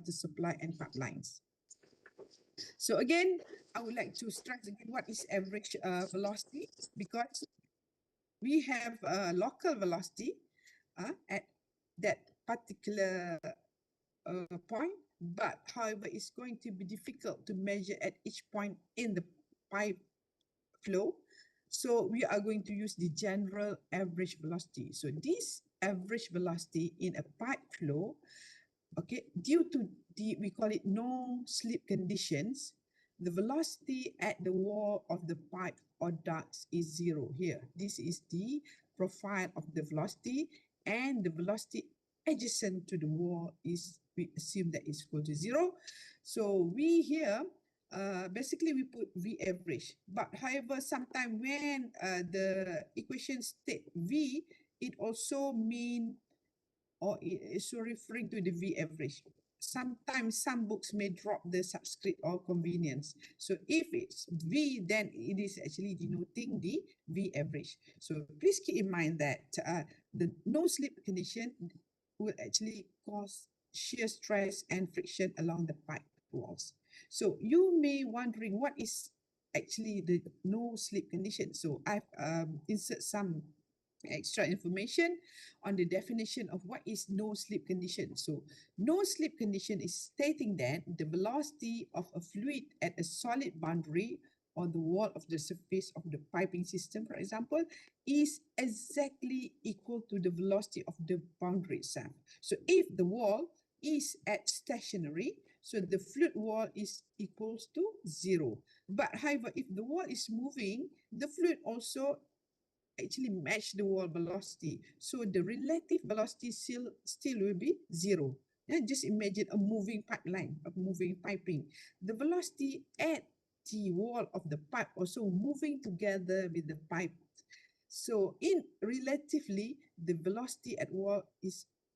water supply and pipelines. So again, I would like to stress again what is average velocity, because we have local velocity at that particular point, but however, it's going to be difficult to measure at each point in the pipe flow. So we are going to use the general average velocity. So this average velocity in a pipe flow, okay, due to the, we call it no slip conditions, the velocity at the wall of the pipe or ducts is zero here. This is the profile of the velocity, and the velocity adjacent to the wall is, we assume that is equal to zero. So we here, basically we put V average, but however, sometimes when the equation state V, it also mean, or it is referring to the V average. Sometimes some books may drop the subscript or convenience. So if it's V, then it is actually denoting the V average. So please keep in mind that the no slip condition will actually cause shear stress and friction along the pipe walls. So you may wondering what is actually the no slip condition. So I've insert some extra information on the definition of what is no slip condition. So no slip condition is stating that the velocity of a fluid at a solid boundary on the wall of the surface of the piping system, for example, is exactly equal to the velocity of the boundary itself. So if the wall is at stationary, so the fluid wall is equals to zero. But however, if the wall is moving, the fluid also actually match the wall velocity. So the relative velocity still will be zero. And just imagine a moving pipeline, a moving piping. The velocity at the wall of the pipe also moving together with the pipe. So in relatively, the velocity at wall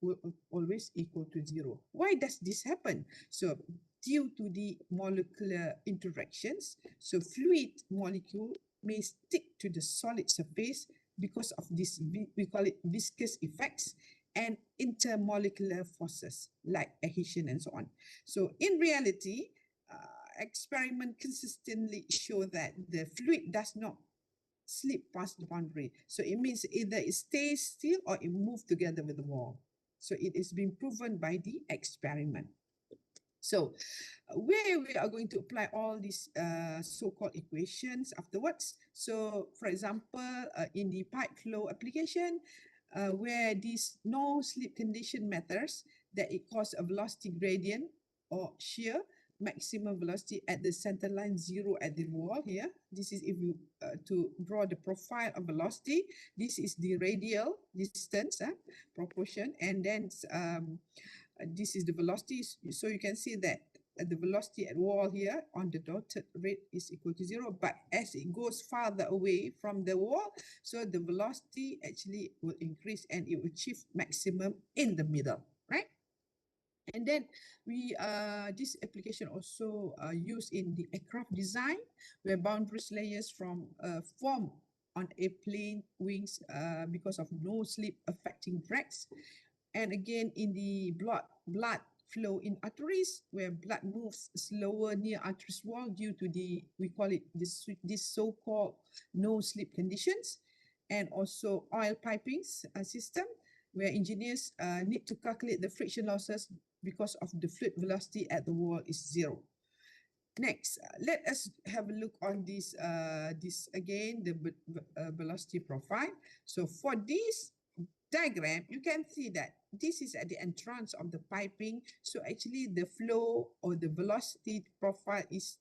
will always equal to zero. Why does this happen? So due to the molecular interactions, so fluid molecule may stick to the solid surface because of this, we call it viscous effects and intermolecular forces like adhesion and so on. So in reality, experiment consistently show that the fluid does not slip past the boundary. So it means either it stays still or it moves together with the wall. So it is being proven by the experiment. So where we are going to apply all these so-called equations afterwards. So for example, in the pipe flow application, where this no slip condition matters, that it causes a velocity gradient or shear maximum velocity at the center line zero at the wall here. This is if you to draw the profile of velocity. This is the radial distance proportion, and then this is the velocity. So you can see that the velocity at wall here on the dotted red is equal to zero, but as it goes farther away from the wall, so the velocity actually will increase and it will achieve maximum in the middle, right? And then we this application also used in the aircraft design, where boundaries layers from form on airplane wings because of no slip affecting drags. And again, in the blood flow in arteries, where blood moves slower near arteries wall due to the, we call it this so-called no slip conditions. And also oil piping system, where engineers need to calculate the friction losses because of the fluid velocity at the wall is zero. Next, let us have a look on this, again, the velocity profile. So for this diagram, you can see that this is at the entrance of the piping. So actually the flow or the velocity profile is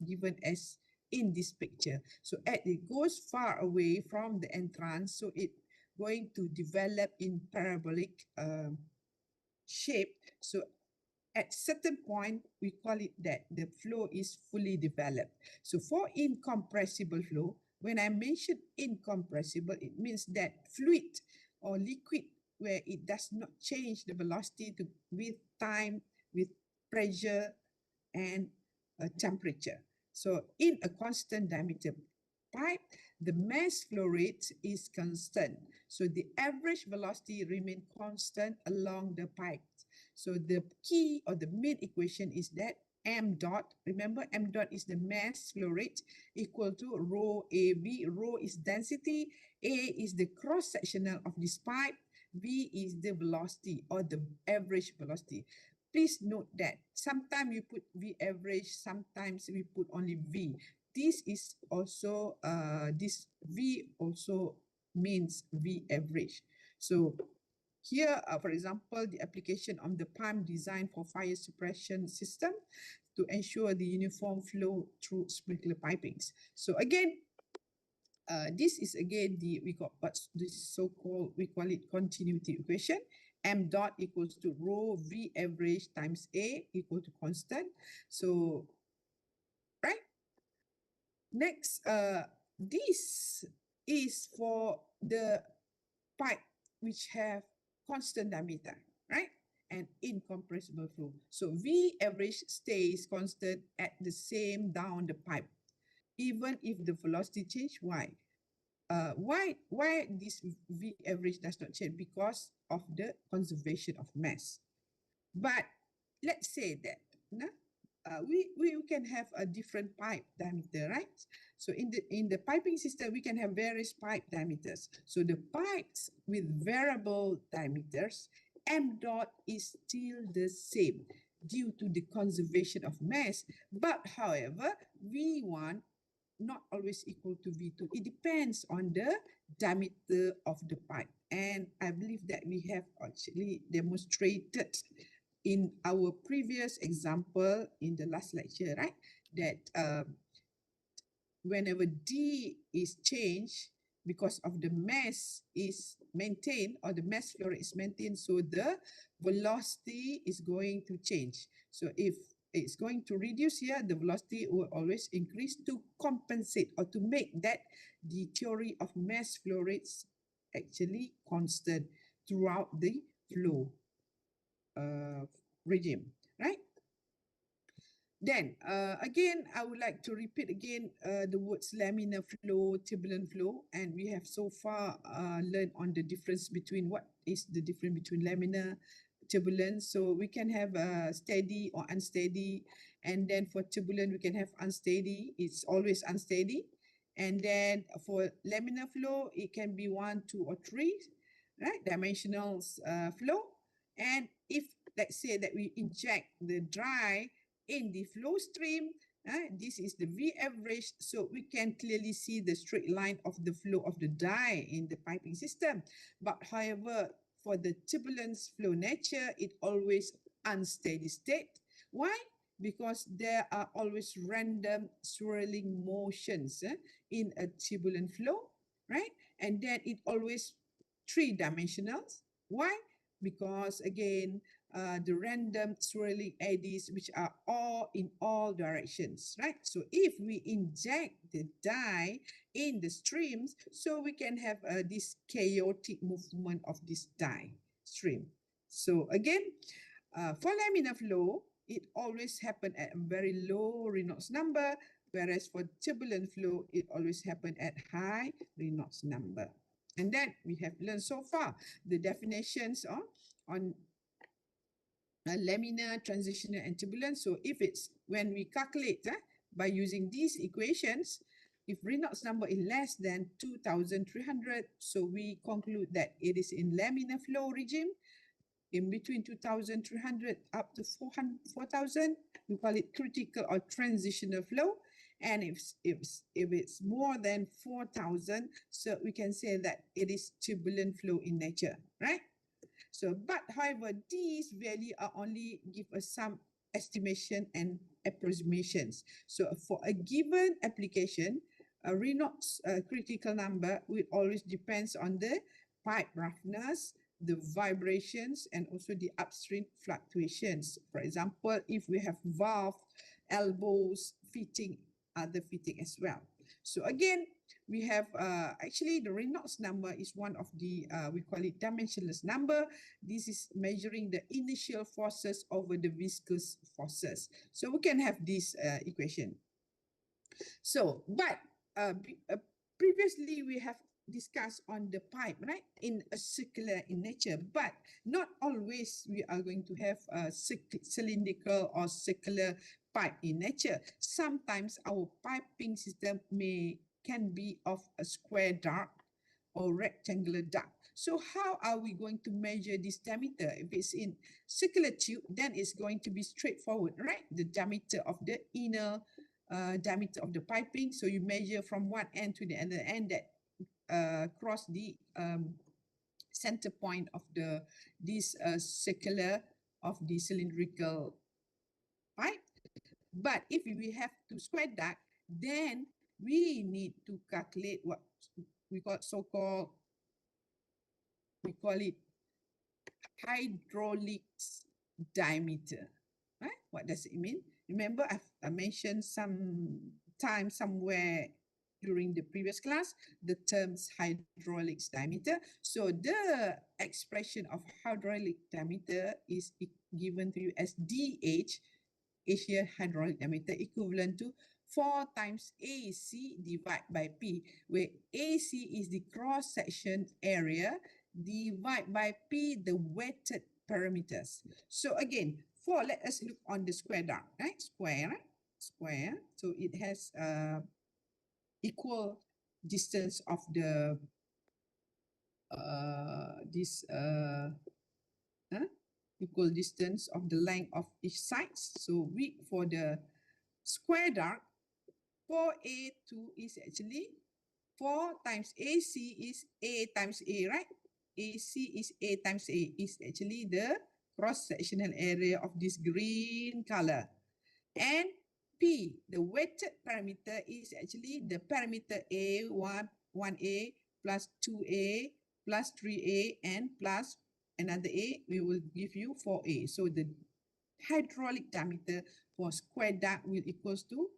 given as in this picture. So as it goes far away from the entrance, so it going to develop in parabolic shape. So at certain point, we call it that the flow is fully developed. So for incompressible flow, when I mention incompressible, it means that fluid or liquid where it does not change the velocity with time, with pressure and temperature. So in a constant diameter pipe, the mass flow rate is constant. So the average velocity remains constant along the pipe. So the key or the main equation is that m dot, remember m dot is the mass flow rate, equal to rho AB. Rho is density, A is the cross-sectional of this pipe, V is the velocity or the average velocity. Please note that sometimes we put V average, sometimes we put only V. This is also, this V also means V average. So here, for example, the application of the pump designed for fire suppression system to ensure the uniform flow through sprinkler pipings. So again, this is again we got what's this so-called, we call it continuity equation. M dot equals to rho V average times A equal to constant. So, right? Next, this is for the pipe which have constant diameter, right? And incompressible flow. So V average stays constant at the same down the pipe, even if the velocity change. Why? Why this V average does not change? Because of the conservation of mass. But let's say that we can have a different pipe diameter, right? So in the piping system, we can have various pipe diameters. So the pipes with variable diameters, m dot is still the same due to the conservation of mass. But however, V1 not always equal to V2. It depends on the diameter of the pipe. And I believe that we have actually demonstrated in our previous example in the last lecture, right? That whenever D is changed because of the mass is maintained or the mass flow rate is maintained, so the velocity is going to change. So if it's going to reduce here, the velocity will always increase to compensate or to make that the theory of mass flow rates actually constant throughout the flow regime, right? Then again, I would like to repeat again the words laminar flow, turbulent flow, and we have so far learned on the difference between what is the difference between laminar, turbulent. So we can have steady or unsteady, and then for turbulent we can have unsteady. It's always unsteady, and then for laminar flow it can be 1, 2, or 3, right? Dimensional flow, and if let's say that we inject the dry in the flow stream, this is the V average, so we can clearly see the straight line of the flow of the dye in the piping system. But however, for the turbulence flow nature, it always unsteady state. Why? Because there are always random swirling motions in a turbulent flow, right? And then it always three-dimensional. Why? Because again, the random swirling eddies, which are all in all directions, right? So if we inject the dye in the streams, so we can have this chaotic movement of this dye stream. So again, for laminar flow, it always happen at a very low Reynolds number, whereas for turbulent flow, it always happen at high Reynolds number. And then we have learned so far the definitions on laminar, transitional, and turbulent. So if it's when we calculate by using these equations, if Reynolds number is less than 2,300, so we conclude that it is in laminar flow regime. In between 2,300 up to 4,000, we call it critical or transitional flow. And if it's more than 4,000, so we can say that it is turbulent flow in nature, right? So, but however, these values are only give us some estimation and approximations. So for a given application, a Reynolds critical number will always depends on the pipe roughness, the vibrations, and also the upstream fluctuations. For example, if we have valve, elbows, fitting, other fitting as well. So again, we have actually the Reynolds number is one of the, we call it dimensionless number. This is measuring the initial forces over the viscous forces. So we can have this equation. So, but previously we have discuss on the pipe, right? In a circular in nature, but not always we are going to have a cylindrical or circular pipe in nature. Sometimes our piping system can be of a square duct or rectangular duct. So how are we going to measure this diameter? If it's in circular tube, then it's going to be straightforward, right? The diameter of the inner diameter of the piping. So you measure from one end to the other end that cross the center point of this circular of the cylindrical pipe. But if we have to square duct, then we need to calculate what we call it hydraulic diameter. Right? What does it mean? Remember, I mentioned somewhere during the previous class the terms hydraulic diameter. So the expression of hydraulic diameter is given to you as DH, Asia hydraulic diameter, equivalent to 4 times AC divided by P, where AC is the cross-section area, divided by P, the weighted parameters. So again, let us look on the square duct, right? Square. So it has equal distance of the equal distance of the length of each side. So for the square duct, 4A2 is actually 4 times AC is A times A, right? AC is A times A, is actually the cross-sectional area of this green color. And P, the weighted parameter, is actually the parameter A1, 1A plus 2A plus 3A and plus another A, we will give you 4A. So the hydraulic diameter for square duct will equals to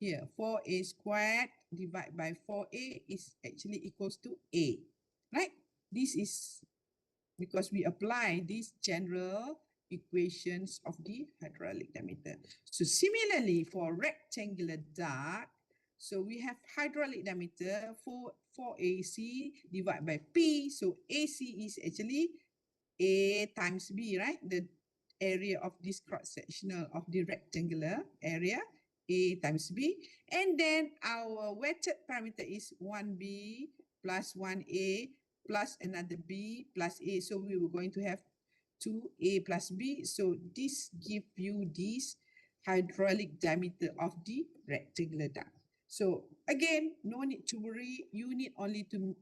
here 4A squared divided by 4A is actually equals to A, right? This is because we apply these general equations of the hydraulic diameter. So similarly for rectangular duct, so we have hydraulic diameter for 4AC divided by P. So AC is actually A times B, right? The area of this cross-sectional of the rectangular area, A times B. And then our weighted parameter is 1B plus 1A plus another B plus A. So we were going to have 2A plus B. So this gives you this hydraulic diameter of the rectangular duct. So again, no need to worry. You need only to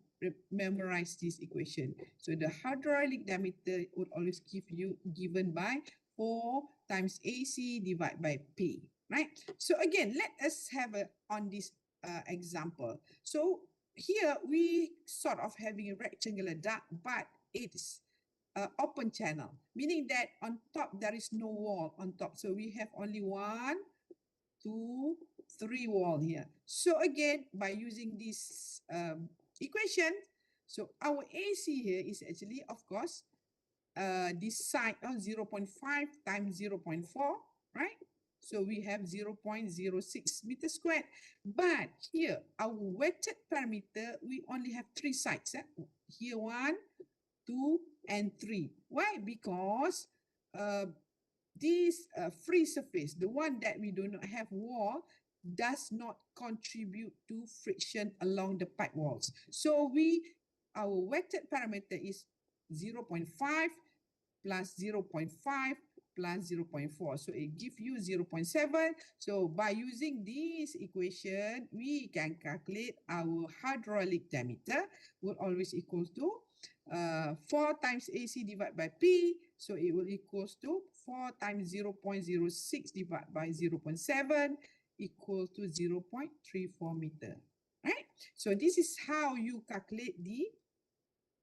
memorize this equation. So the hydraulic diameter would always given by 4 times AC divided by P, right? So again, let us have on this example. So here we sort of having a rectangular duct, but it's open channel, meaning that on top there is no wall on top. So we have only 1, 2, 3 wall here. So again, by using this equation, so our AC here is actually, of course, this side of 0.5 times 0.4, right? So we have 0.06 meters squared. But here, our weighted parameter, we only have 3 sides. Here 1, 2, and 3. Why? Because this free surface, the one that we do not have wall, does not contribute to friction along the pipe walls. So our weighted parameter is 0.5 plus 0.5 plus 0.4. So it gives you 0.7. So by using this equation, we can calculate our hydraulic diameter will always equals to 4 times AC divided by P. So it will equals to 4 times 0.06 divided by 0.7 equal to 0.34 meter, right? So this is how you calculate the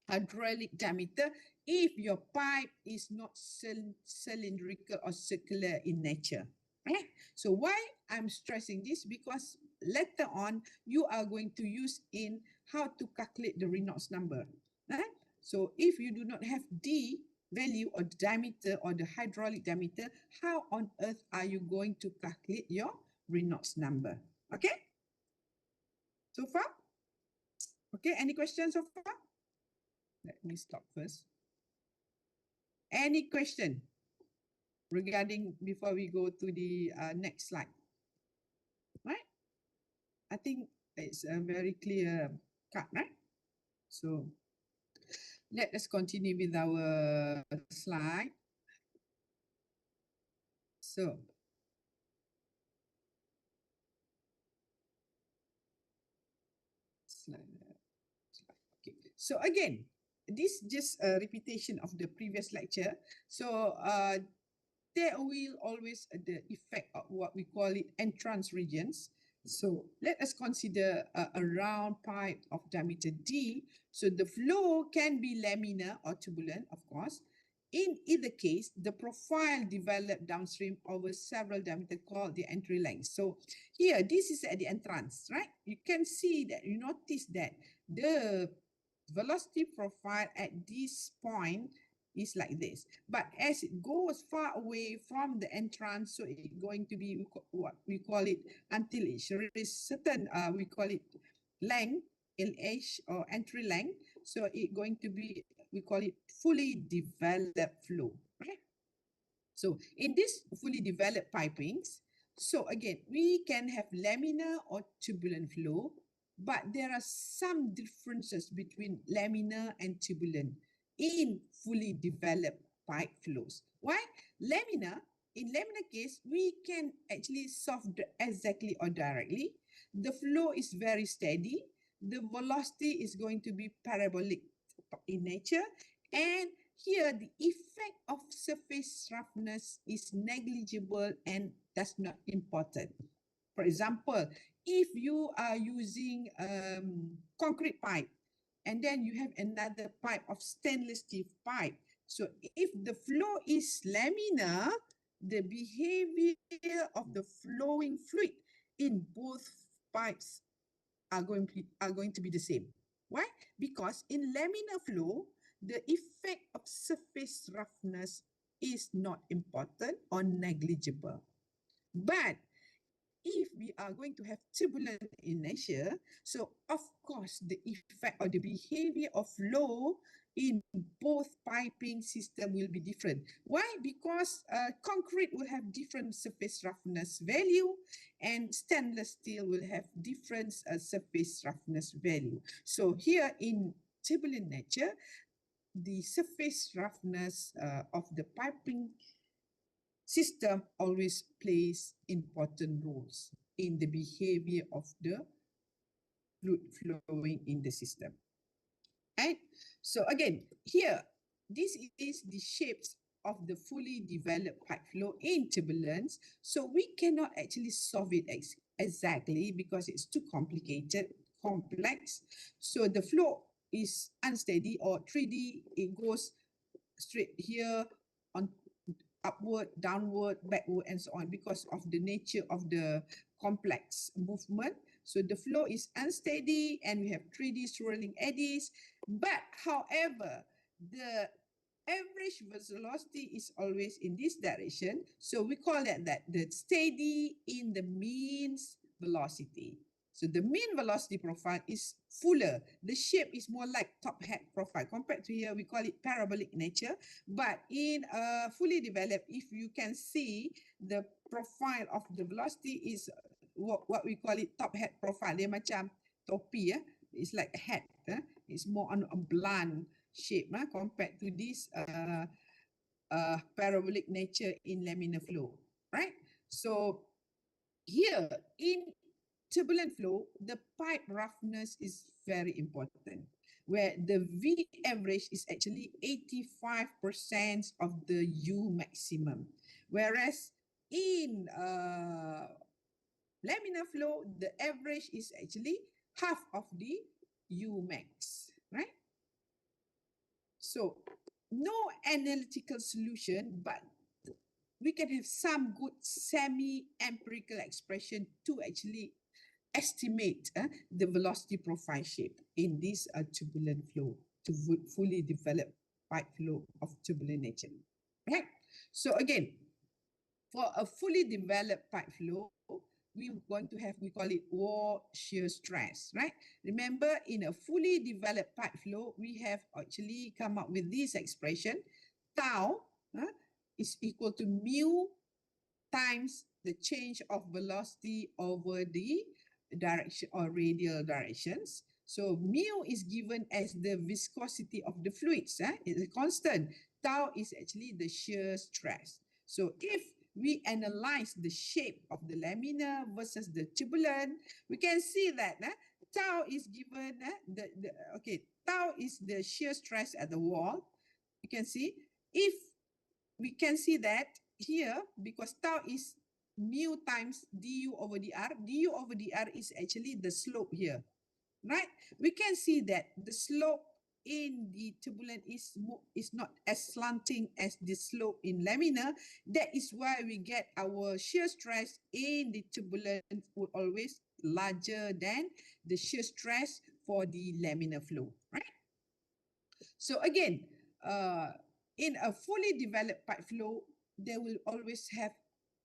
hydraulic diameter if your pipe is not cylindrical or circular in nature, right? So why I'm stressing this? Because later on, you are going to use in how to calculate the Reynolds number, right? So if you do not have the value or the diameter or the hydraulic diameter, how on earth are you going to calculate your Reynolds number? Okay? So far? Okay, any questions so far? Let me stop first. Any question regarding before we go to the next slide? Right? I think it's a very clear cut, right? So let us continue with our slide. So okay. So again, this just a repetition of the previous lecture. So there will always the effect of what we call it entrance regions. So let us consider a round pipe of diameter D. So the flow can be laminar or turbulent, of course. In either case, the profile developed downstream over several diameters called the entry length. So here, this is at the entrance, right? You can see that, you notice that the velocity profile at this point is like this. But as it goes far away from the entrance, so it's going to be what we call it until it reaches certain, we call it length, LH or entry length. So it's going to be, we call it fully developed flow, right? So in this fully developed pipings, so again, we can have laminar or turbulent flow, but there are some differences between laminar and turbulent in fully developed pipe flows. Why? Laminar, in laminar case, we can actually solve exactly or directly. The flow is very steady. The velocity is going to be parabolic in nature, and here, the effect of surface roughness is negligible and that's not important. For example, if you are using concrete pipe and then you have another pipe of stainless steel pipe, so if the flow is laminar, the behavior of the flowing fluid in both pipes are going to be the same. Why? Because in laminar flow, the effect of surface roughness is not important or negligible. But if we are going to have turbulent in nature, so of course the effect or the behavior of flow in both piping system will be different. Why? Because concrete will have different surface roughness value and stainless steel will have different surface roughness value. So here in turbulent nature, the surface roughness of the piping system always plays important roles in the behavior of the fluid flowing in the system. And so again, here, this is the shapes of the fully developed pipe flow in turbulence. So we cannot actually solve it exactly because it's too complicated, complex. So the flow is unsteady or 3D, it goes straight here on upward, downward, backward, and so on because of the nature of the complex movement. So the flow is unsteady and we have 3D swirling eddies. But however, the average velocity is always in this direction. So we call that the steady in the mean velocity. So the mean velocity profile is fuller. The shape is more like top hat profile. Compared to here, we call it parabolic nature. But in fully developed, if you can see the profile of the velocity is what we call it top hat profile. Dia macam topi, it's like a hat. It's more on a blunt shape compared to this parabolic nature in laminar flow, right? So here in turbulent flow, the pipe roughness is very important, where the V average is actually 85% of the U maximum. Whereas in laminar flow, the average is actually half of the U max, right? So no analytical solution, but we can have some good semi-empirical expression to actually estimate the velocity profile shape in this turbulent flow to fully develop pipe flow of turbulent nature. Right? So again, for a fully developed pipe flow, we're going to have, we call it wall shear stress, right? Remember, in a fully developed pipe flow, we have actually come up with this expression, tau is equal to mu times the change of velocity over the direction or radial directions. So mu is given as the viscosity of the fluids. It's a constant. Tau is actually the shear stress. So if we analyze the shape of the laminar versus the turbulent, we can see that tau is given, tau is the shear stress at the wall. You can see, if we can see that here, because tau is mu times du over dr. Du over dr is actually the slope here, right? We can see that the slope in the turbulent is not as slanting as the slope in laminar. That is why we get our shear stress in the turbulent would always larger than the shear stress for the laminar flow, right? So again, in a fully developed pipe flow, they will always have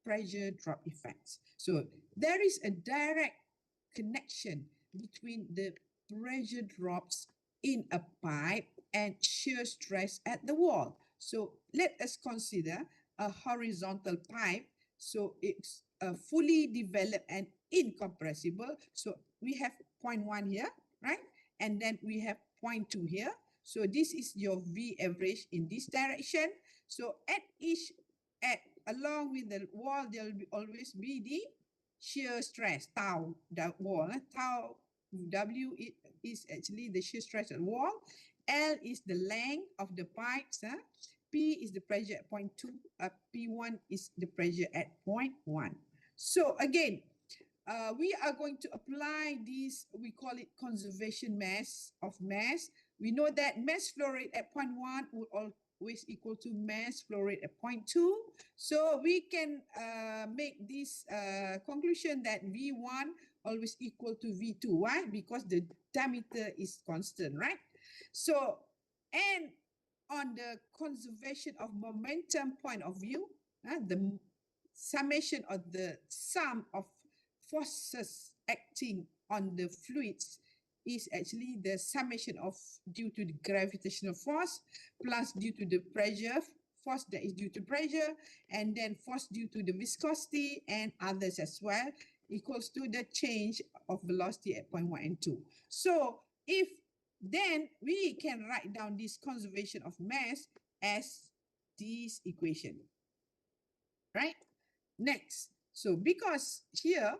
pressure drop effects. So there is a direct connection between the pressure drops in a pipe and shear stress at the wall. So let us consider a horizontal pipe. So it's fully developed and incompressible. So we have 0.1 here, right? And then we have 0.2 here. So this is your V average in this direction. So along with the wall, there will always be the shear stress, tau, the wall. Tau W is actually the shear stress at the wall. L is the length of the pipes. P is the pressure at 0.2. P1 is the pressure at 0.1. So again, we are going to apply this, we call it conservation mass of mass. We know that mass flow rate at 0.1 would always equal to mass flow rate at 0.2. So we can make this conclusion that V1 always equal to V2. Why? Because the diameter is constant, right? So, and on the conservation of momentum point of view, the summation of the sum of forces acting on the fluids is actually the summation of due to the gravitational force plus due to the pressure, force that is due to pressure, and then force due to the viscosity and others as well, equals to the change of velocity at 0.1 and 2. So if then we can write down this conservation of mass as this equation, right? Next, so because here,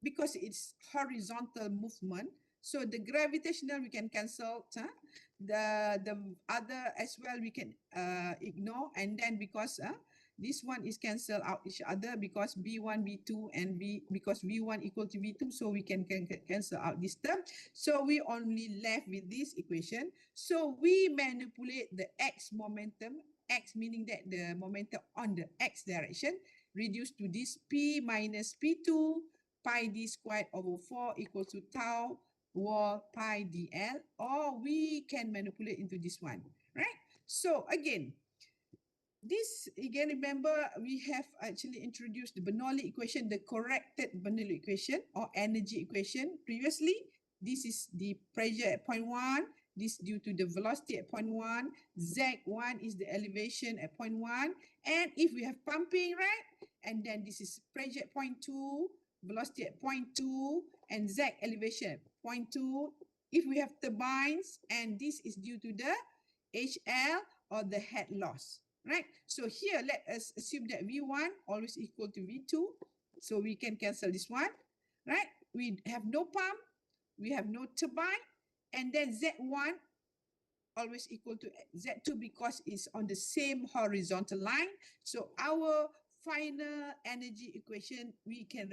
because it's horizontal movement, so the gravitational we can cancel, the other as well we can ignore, and then because this one is cancel out each other because B1, B2 and because V1 equal to V2, so we can cancel out this term. So we only left with this equation. So we manipulate the X momentum, X meaning that the momentum on the X direction reduced to this P minus P2 pi d squared over 4 equals to tau wall pi dl, or we can manipulate into this one, right? So again, this, again, remember, we have actually introduced the Bernoulli equation, the corrected Bernoulli equation or energy equation previously. This is the pressure at 0.1. This due to the velocity at 0.1. Z1 is the elevation at 0.1. And if we have pumping, right? And then this is pressure at 0.2, velocity at 0.2, and Z elevation at 0.2. If we have turbines, and this is due to the HL or the head loss, right? So here, let us assume that V1 always equal to V2. So we can cancel this one, right? We have no pump, we have no turbine, and then Z1 always equal to Z2 because it's on the same horizontal line. So our final energy equation, we can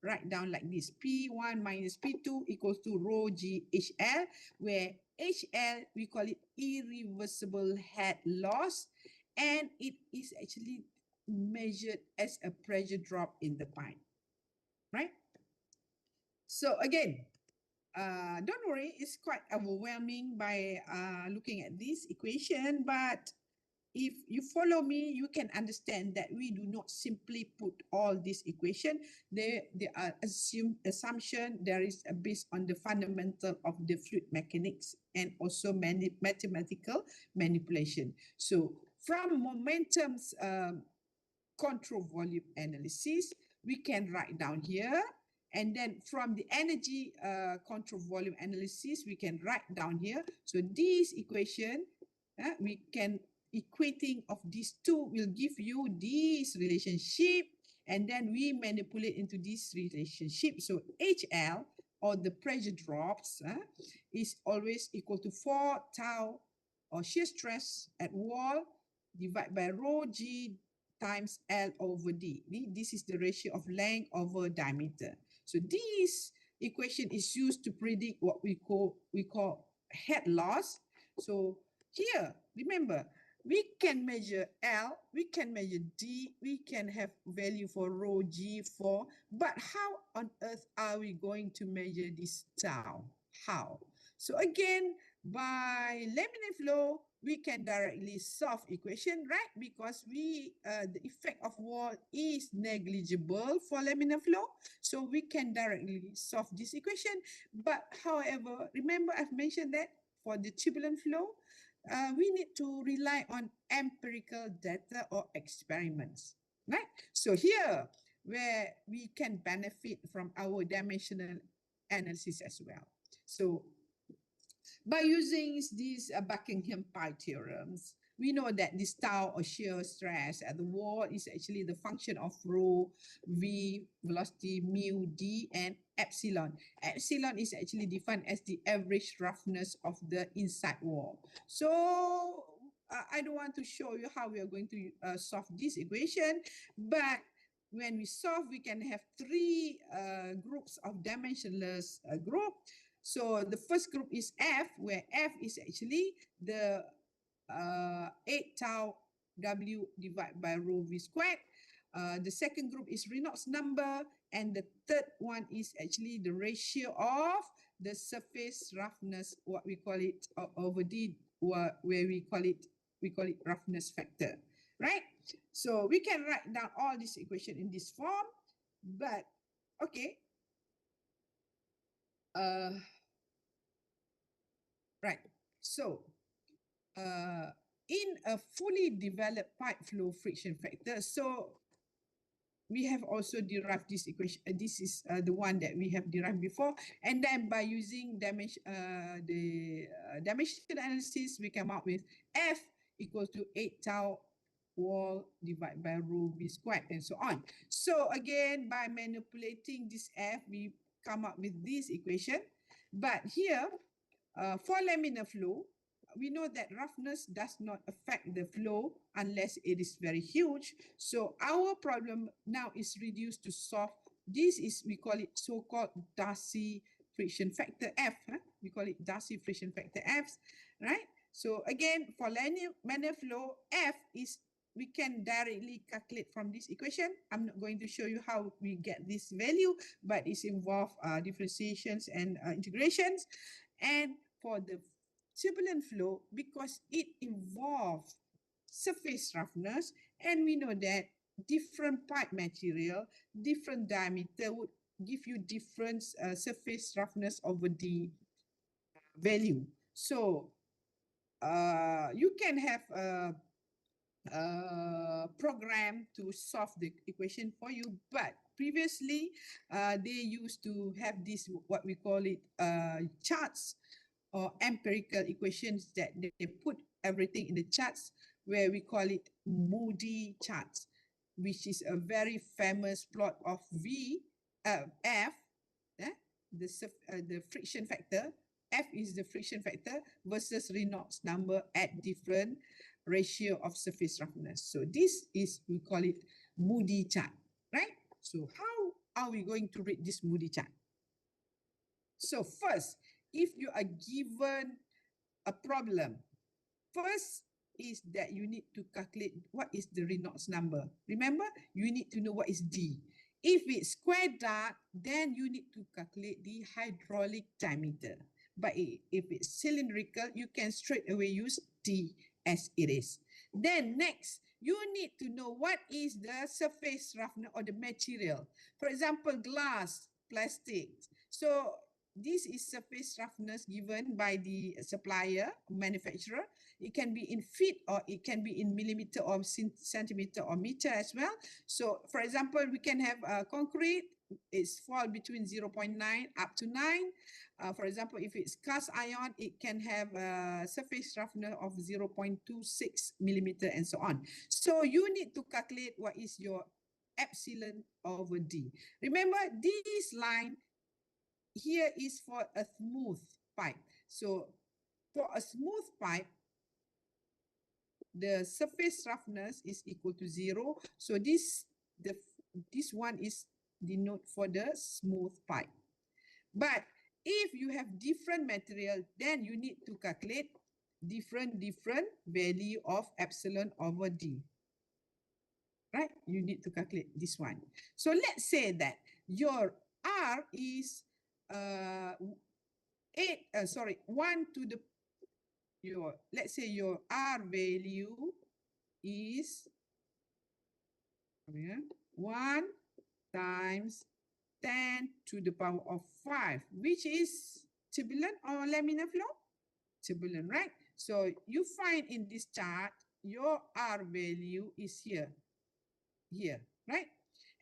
write down like this: P1 minus P2 equals to rho G HL, where HL, we call it irreversible head loss, and it is actually measured as a pressure drop in the pipe, right? So again, don't worry, it's quite overwhelming by looking at this equation, but if you follow me, you can understand that we do not simply put all this equation. They are assumption. There is a based on the fundamental of the fluid mechanics and also mathematical manipulation. So from momentum's control volume analysis, we can write down here. And then from the energy control volume analysis, we can write down here. So this equation, we can equating of these two will give you this relationship. And then we manipulate into this relationship. So HL, or the pressure drops, is always equal to 4 tau, or shear stress at wall, divided by rho G times L over D. This is the ratio of length over diameter. So this equation is used to predict what we call head loss. So here, remember, we can measure L, we can measure D, we can have value for rho G4, but how on earth are we going to measure this tau? How? So again, by laminar flow, we can directly solve equation, right? Because the effect of wall is negligible for laminar flow. So we can directly solve this equation. But however, remember I've mentioned that for the turbulent flow, we need to rely on empirical data or experiments, right? So here, where we can benefit from our dimensional analysis as well. So by using these Buckingham pi theorems, we know that this tau or shear stress at the wall is actually the function of rho, v, velocity, mu, d, and epsilon. Epsilon is actually defined as the average roughness of the inside wall. So I don't want to show you how we are going to solve this equation, but when we solve, we can have three groups of dimensionless group. So the first group is F, where F is actually the 8 tau W divided by rho V squared. The second group is Reynolds number, and the third one is actually the ratio of the surface roughness, what we call it over D, where we call it roughness factor, right? So we can write down all this equation in this form, but okay. Right. So in a fully developed pipe flow friction factor, so we have also derived this equation. This is the one that we have derived before. And then by using dimensional analysis, we come up with F equals to 8 tau wall divided by rho V squared and so on. So again, by manipulating this F, we come up with this equation. But here, for laminar flow, we know that roughness does not affect the flow unless it is very huge. So our problem now is reduced to solve. This is, we call it so-called Darcy friction factor F. We call it Darcy friction factor F, right? So again, for laminar flow, F is, we can directly calculate from this equation. I'm not going to show you how we get this value, but it's involved differentiations and integrations. And for the turbulent flow, because it involves surface roughness, and we know that different pipe material, different diameter would give you different surface roughness over the value. So you can have a program to solve the equation for you, but previously they used to have this, what we call it, charts or empirical equations that they put everything in the charts, where we call it Moody charts, which is a very famous plot of F, the friction factor. F is the friction factor versus Reynolds number at different ratio of surface roughness. So this is, we call it Moody chart, right? So how are we going to read this Moody chart? So first, if you are given a problem, first is that you need to calculate what is the Reynolds number. Remember, you need to know what is D. If it's square dart, then you need to calculate the hydraulic diameter. But if it's cylindrical, you can straight away use D as it is. Then next, you need to know what is the surface roughness or the material. For example, glass, plastic. So this is surface roughness given by the supplier, manufacturer. It can be in feet or it can be in millimeter or centimeter or meter as well. So for example, we can have concrete, it's fall between 0.9 up to 9. For example, if it's cast iron, it can have a surface roughness of 0.26 millimeter and so on. So you need to calculate what is your epsilon over D. Remember, this line here is for a smooth pipe. So for a smooth pipe, the surface roughness is equal to 0. So this one is denote for the smooth pipe. But if you have different material, then you need to calculate different value of epsilon over D. Right? You need to calculate this one. So let's say that your R is 1 to the let's say your R value is 1 times 10 to the power of 5, which is turbulent or laminar flow? Turbulent, right? So you find in this chart, your R value is here, right?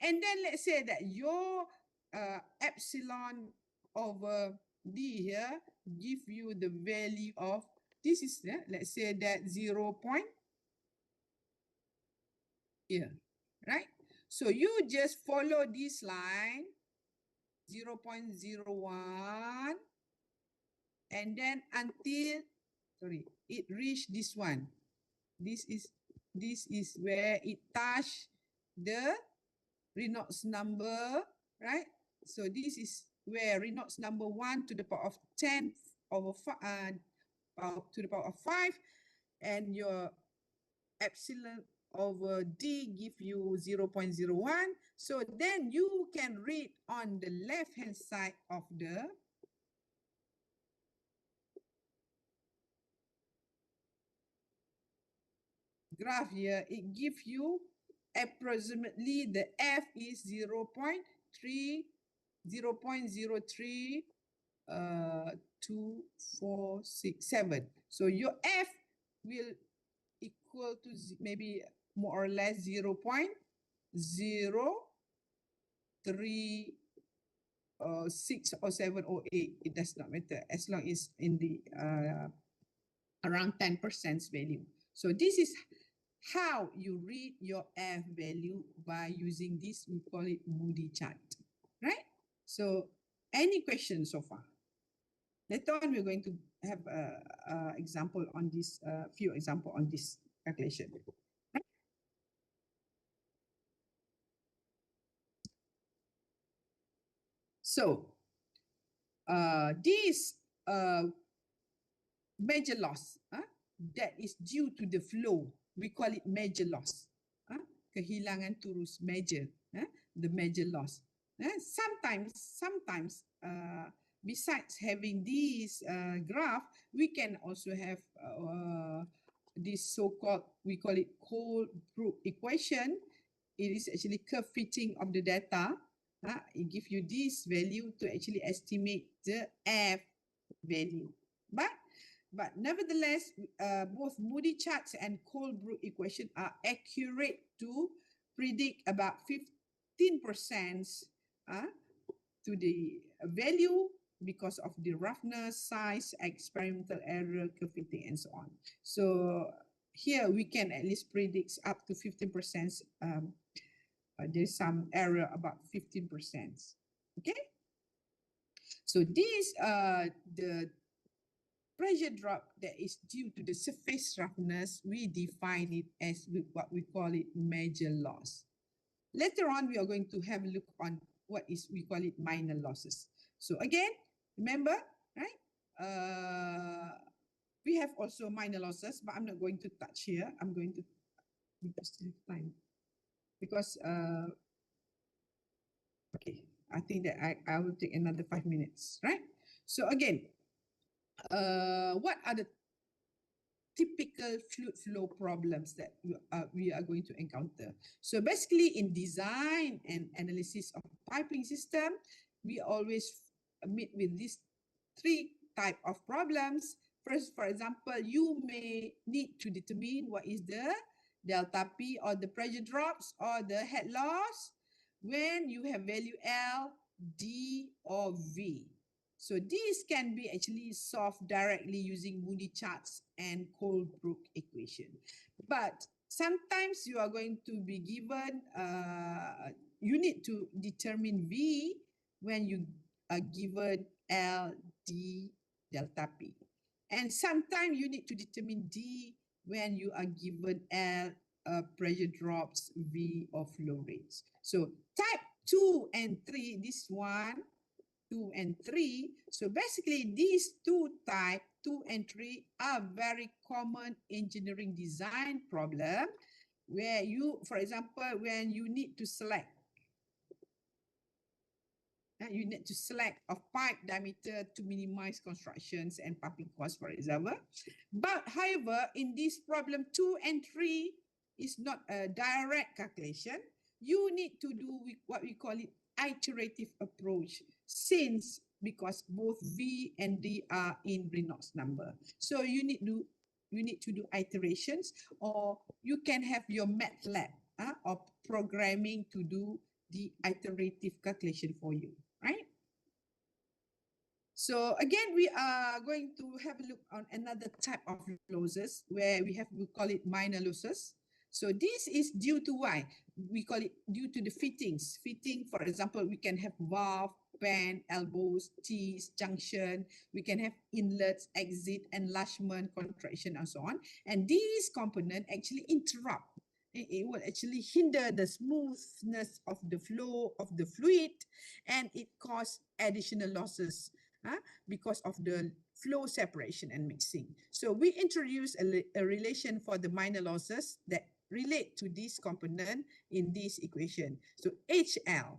And then let's say that your epsilon over D here give you the value of, this is, let's say that 0 point here, right? So you just follow this line, 0.01, and then until, it reach this one. This is where it touch the Reynolds number, right? So this is where Reynolds number 1 to the power of 10 over 5, to the power of 5, and your epsilon over D give you 0.01. So then you can read on the left-hand side of the graph here, it gives you approximately the F is 0.03, 247. So your F will equal to maybe more or less 0.03 6 or 7 or 8. It does not matter as long as in the around 10% value. So this is how you read your F value by using this, we call it Moody chart, right? So any questions so far? Later on, we're going to have a example on this, few example on this calculation. So this major loss that is due to the flow, we call it major loss. Kehilangan turus major, the major loss. Sometimes besides having this graph, we can also have this so-called, we call it Colebrook equation. It is actually curve fitting of the data. It gives you this value to actually estimate the F value. But nevertheless, both Moody charts and Colebrook equation are accurate to predict about 15% to the value because of the roughness, size, experimental error, curve fitting, and so on. So here we can at least predict up to 15%. There's some error about 15%. Okay. So this the pressure drop that is due to the surface roughness, we define it as what we call it major loss. Later on, we are going to have a look on what is, we call it minor losses. So again, remember, right? We have also minor losses, but I'm not going to touch here. I'm going to still have time because, okay, I think that I will take another 5 minutes, right? So again, what are the typical fluid flow problems that we are going to encounter. So basically in design and analysis of piping system, we always meet with these three type of problems. First, for example, you may need to determine what is the delta P or the pressure drops or the head loss when you have value L, D, or V. So this can be actually solved directly using Moody charts and Colebrook equation. But sometimes you are going to be given, you need to determine V when you are given L, D, delta P. And sometimes you need to determine D when you are given L, pressure drops, V, or flow rates. So type 2 and 3, this one, 2 and 3. So basically these two types, 2 and 3, are very common engineering design problem where you, for example, when you need to select a pipe diameter to minimize constructions and pumping costs, for example. But however, in this problem 2 and 3 is not a direct calculation. You need to do what we call it iterative approach, because both V and D are in Reynolds number. So you need to do iterations, or you can have your MATLAB or programming to do the iterative calculation for you, right? So again, we are going to have a look on another type of losses where we call it minor losses. So this is due to why? We call it due to the fittings. Fitting, for example, we can have valve, band, elbows, teeth, junction. We can have inlets, exit, enlargement, contraction, and so on. And these components actually interrupt. It will actually hinder the smoothness of the flow of the fluid, and it causes additional losses because of the flow separation and mixing. So we introduce a relation for the minor losses that relate to this component in this equation. So HL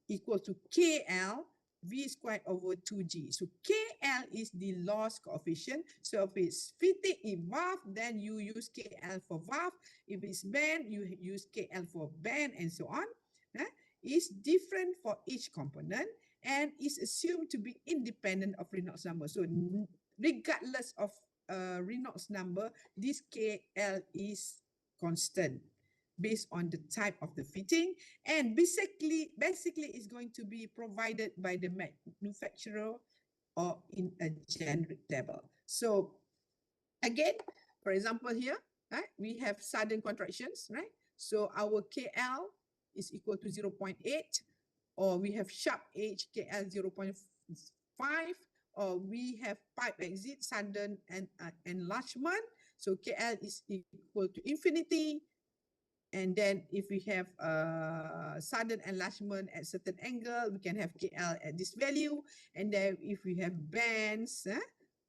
equal to KL V squared over 2G. So KL is the loss coefficient. So if it's fitting in valve, then you use KL for valve. If it's band, you use KL for band, and so on. It's different for each component and is assumed to be independent of Reynolds number. So regardless of Reynolds number, this KL is constant based on the type of the fitting, and basically is going to be provided by the manufacturer or in a generic table. So again, for example here, right, we have sudden contractions, right? So our KL is equal to 0.8, or we have sharp edge KL 0.5, or we have pipe exit sudden and enlargement. So KL is equal to infinity. And then if we have sudden enlargement at certain angle, we can have KL at this value. And then if we have bands,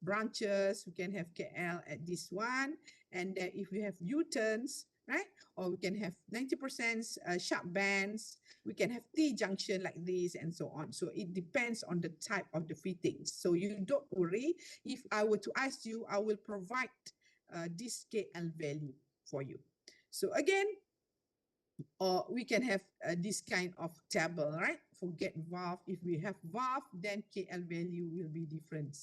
branches, we can have KL at this one. And then if we have U-turns, right? Or we can have 90% sharp bands, we can have T-junction like this, and so on. So it depends on the type of the fittings. So you don't worry. If I were to ask you, I will provide this KL value for you. So again, or we can have this kind of table, right? Forget valve. If we have valve, then KL value will be different.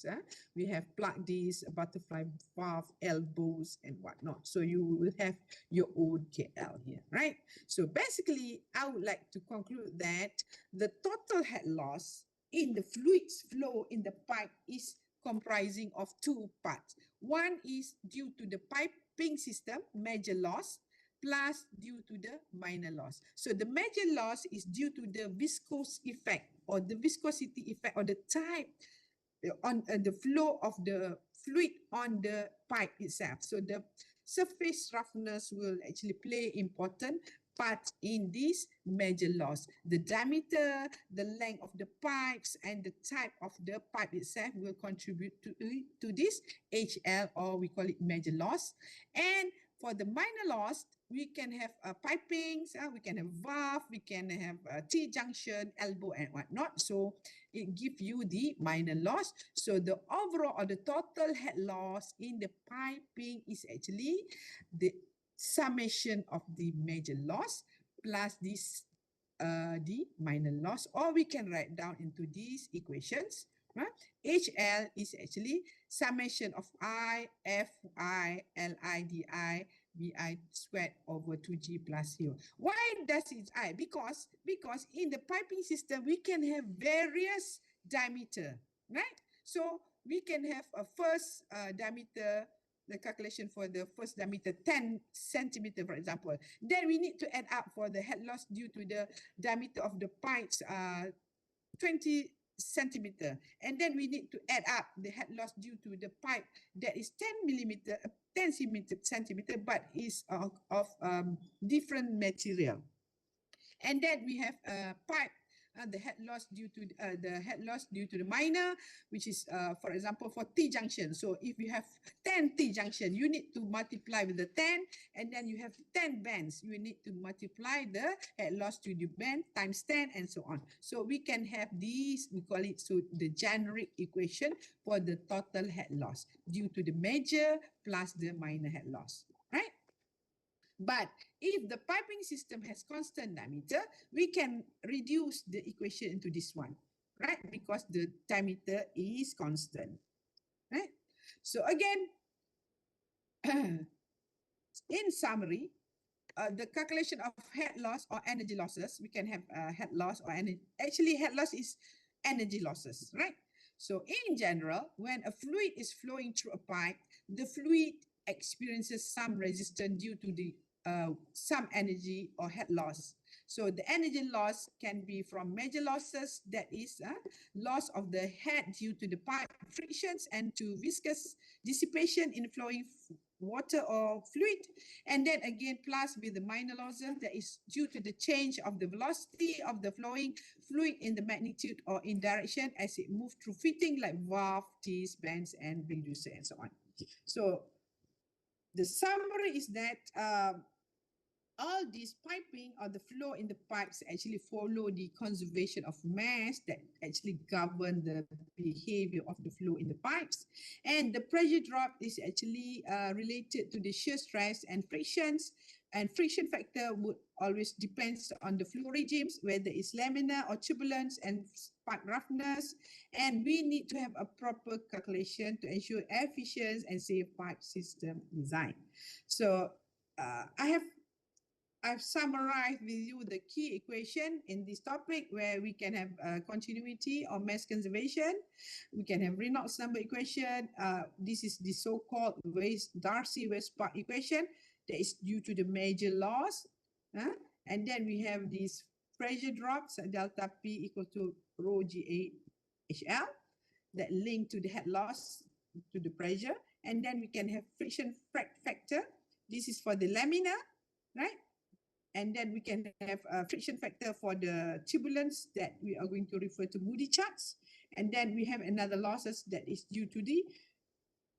We have plug this, butterfly valve, elbows, and whatnot. So you will have your own KL here, right? So basically, I would like to conclude that the total head loss in the fluids flow in the pipe is comprising of two parts. One is due to the piping system, major loss, plus due to the minor loss. So the major loss is due to the viscous effect or the viscosity effect or the type on the flow of the fluid on the pipe itself. So the surface roughness will actually play important part in this major loss. The diameter, the length of the pipes, and the type of the pipe itself will contribute to this HL, or we call it major loss. And for the minor loss, we can have pipings, we can have valve, we can have T-junction, elbow, and whatnot. So it gives you the minor loss. So the overall or the total head loss in the piping is actually the summation of the major loss plus this the minor loss, or we can write down into these equations. HL is actually summation of I, Fi, Li, Di, Bi squared over 2G plus U. Why does it I? Because in the piping system, we can have various diameter, right? So we can have a first diameter, the calculation for the first diameter 10 centimeter, for example. Then we need to add up for the head loss due to the diameter of the pipes 20 centimeter, and then we need to add up the head loss due to the pipe that is 10 millimeter 10 centimeter but is of different material. And then we have a pipe the head loss due to the minor, which is for example for T-junction. So if you have 10 T-junction, you need to multiply with the 10, and then you have 10 bands. You need to multiply the head loss to the band times 10 and so on. So we can have these, we call it so the generic equation for the total head loss due to the major plus the minor head loss, right? But if the piping system has constant diameter, we can reduce the equation into this one, right? Because the diameter is constant, right? So again, in summary, the calculation of head loss or energy losses, we can have head loss or energy. Actually, head loss is energy losses, right? So in general, when a fluid is flowing through a pipe, the fluid experiences some resistance due to the some energy or head loss. So the energy loss can be from major losses, that is loss of the head due to the pipe frictions and to viscous dissipation in flowing water or fluid. And then again, plus with the minor losses that is due to the change of the velocity of the flowing fluid in the magnitude or in direction as it moves through fitting like valve, teeth, bands, and reducer, and so on. So the summary is that all this piping or the flow in the pipes actually follow the conservation of mass that actually govern the behavior of the flow in the pipes. And the pressure drop is actually related to the shear stress and frictions. And friction factor would always depends on the flow regimes, whether it's laminar or turbulence and pipe roughness. And we need to have a proper calculation to ensure efficient and safe pipe system design. So I've summarized with you the key equation in this topic where we can have continuity or mass conservation. We can have Reynolds number equation. This is the so-called Darcy-Weisbach equation that is due to the major loss. And then we have these pressure drops, delta P equal to rho Ga HL that link to the head loss to the pressure. And then we can have friction factor. This is for the laminar, right? And then we can have a friction factor for the turbulence that we are going to refer to Moody charts. And then we have another losses that is due to the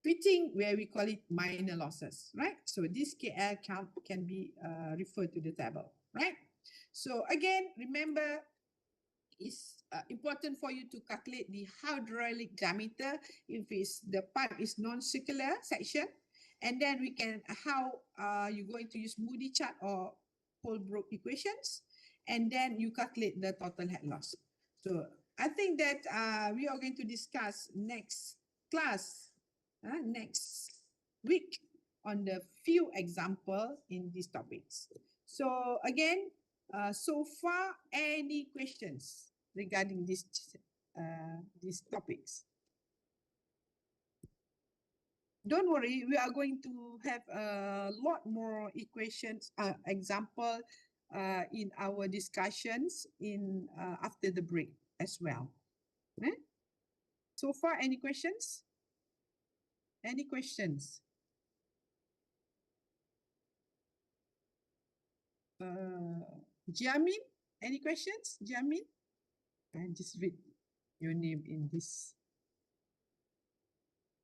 fitting where we call it minor losses, right? So this KL count can be referred to the table, right? So again, remember, it's important for you to calculate the hydraulic diameter if it's the pipe is non-circular section. And then we can, how you're going to use Moody chart or Holbrook equations, and then you calculate the total head loss. So I think that we are going to discuss next class, next week on the few examples in these topics. So again, so far, any questions regarding these topics? Don't worry, we are going to have a lot more equations, example in our discussions in after the break as well. So far, any questions? Any questions? Jiamin, any questions? Jiamin? I just read your name in this.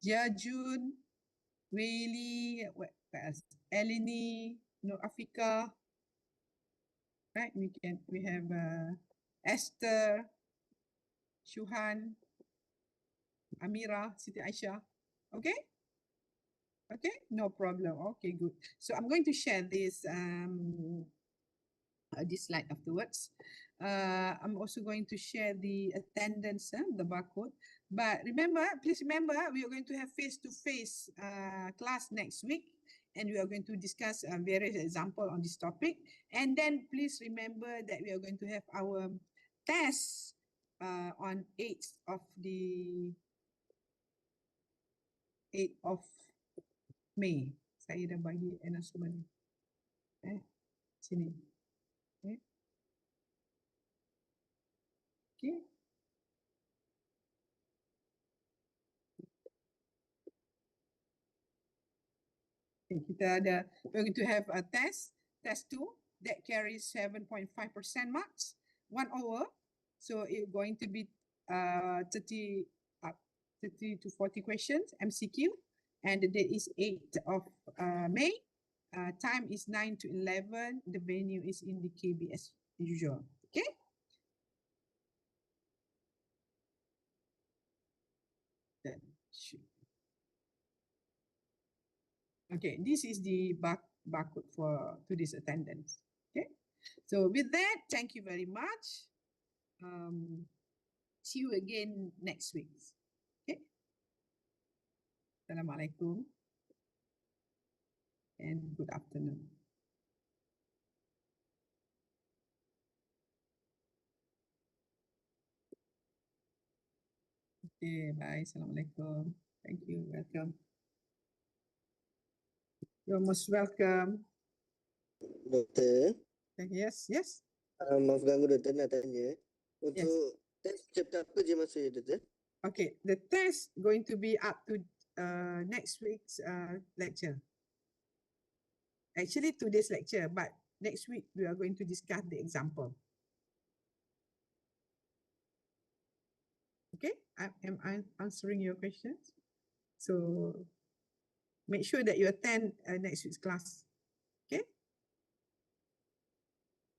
Jia Jun, Weili, what else? Eleni, No, Afika, right? We have Esther, Shuhan, Amira, Siti Aisha. Okay? Okay, no problem. Okay, good. So I'm going to share this slide afterwards. I'm also going to share the attendance, the barcode. But remember, please remember, we are going to have face-to-face class next week, and we are going to discuss various examples on this topic. And then please remember that we are going to have our test on 8th of 8th of May. Saya dah bagi announcement. Sini. Okay. Okay, kita ada, we're going to have a test 2 that carries 7.5% marks, 1 hour. So it's going to be 30 to 40 questions, MCQ, and the date is 8th of May. Time is 9 to 11. The venue is in the KBS usual. Okay. Then, okay, this is the barcode for today's attendance. Okay, so with that, thank you very much. See you again next week. Okay. Assalamualaikum and good afternoon. Okay, bye. Assalamualaikum. Thank you. Welcome. You're most welcome. Doktor, Yes, yes. maaf ganggu doktor, nak tanya. Untuk test chapter apa je maksudnya doktor? Okay, the test going to be up to next week's lecture. Actually, today's lecture, but next week we are going to discuss the example. Okay, I'm answering your questions. So make sure that you attend next week's class. Okay.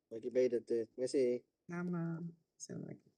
Okey, baik doktor. Terima kasih. Sama. Assalamualaikum.